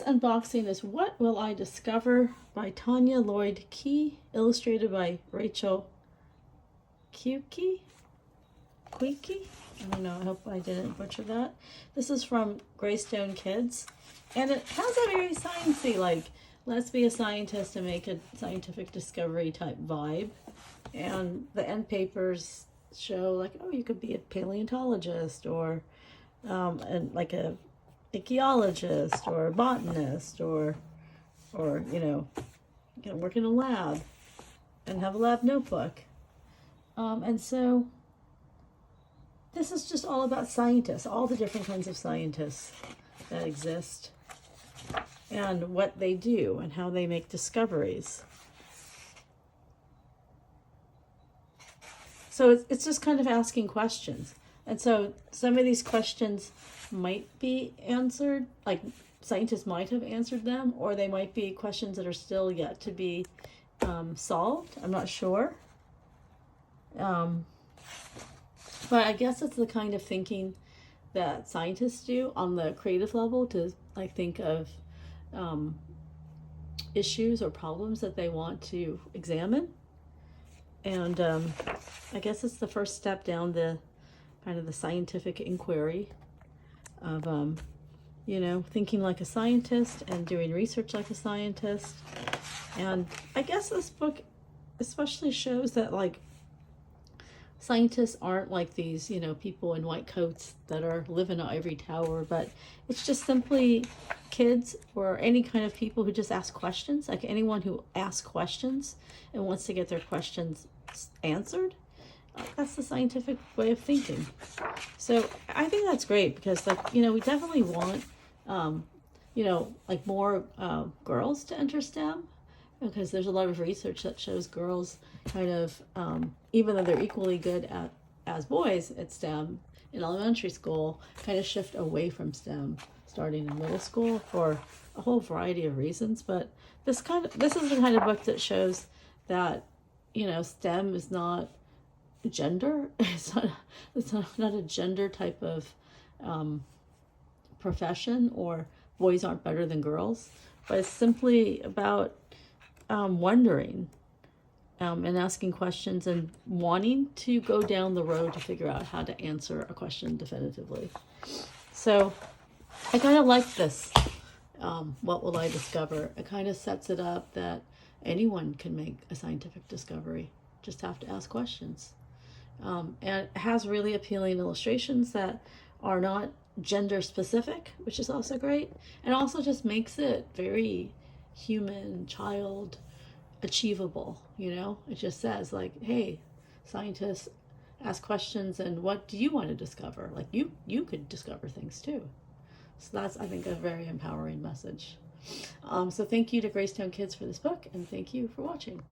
unboxing is What Will I Discover by Tanya Lloyd Kyi, illustrated by Rachel Quiqi. I don't know, I hope I didn't butcher that. This is from Greystone Kids, and it has a very sciencey, like, let's be a scientist and make a scientific discovery type vibe. And the end papers show, like, oh, you could be a paleontologist, or and like a ichthyologist, or a botanist, or you know, work in a lab and have a lab notebook. And so this is just all about scientists, all the different kinds of scientists that exist, and what they do and how they make discoveries. So it's just kind of asking questions. And so some of these questions might be answered, like scientists might have answered them, or they might be questions that are still yet to be solved. I'm not sure. But I guess it's the kind of thinking that scientists do on the creative level, to like think of issues or problems that they want to examine. And I guess it's the first step down the kind of the scientific inquiry of, you know, thinking like a scientist and doing research like a scientist. And I guess this book especially shows that, like, scientists aren't like these, you know, people in white coats that are live in an ivory tower, but it's just simply kids or any kind of people who just ask questions, like anyone who asks questions and wants to get their questions answered. That's the scientific way of thinking. So I think that's great, because, like, you know, we definitely want, you know, like more girls to enter STEM, because there's a lot of research that shows girls kind of, even though they're equally good as boys at STEM in elementary school, kind of shift away from STEM starting in middle school for a whole variety of reasons. But this is the kind of book that shows that, you know, STEM is not gender. It's not a gender type of profession, or boys aren't better than girls, but it's simply about wondering and asking questions and wanting to go down the road to figure out how to answer a question definitively. So I kind of like this. What will I discover? It kind of sets it up that anyone can make a scientific discovery, just have to ask questions. And it has really appealing illustrations that are not gender specific, which is also great, and also just makes it very human, child achievable. You know, it just says, like, hey, scientists ask questions, and what do you want to discover? Like, you could discover things too. So that's, I think, a very empowering message. So thank you to Greystone Kids for this book, and thank you for watching.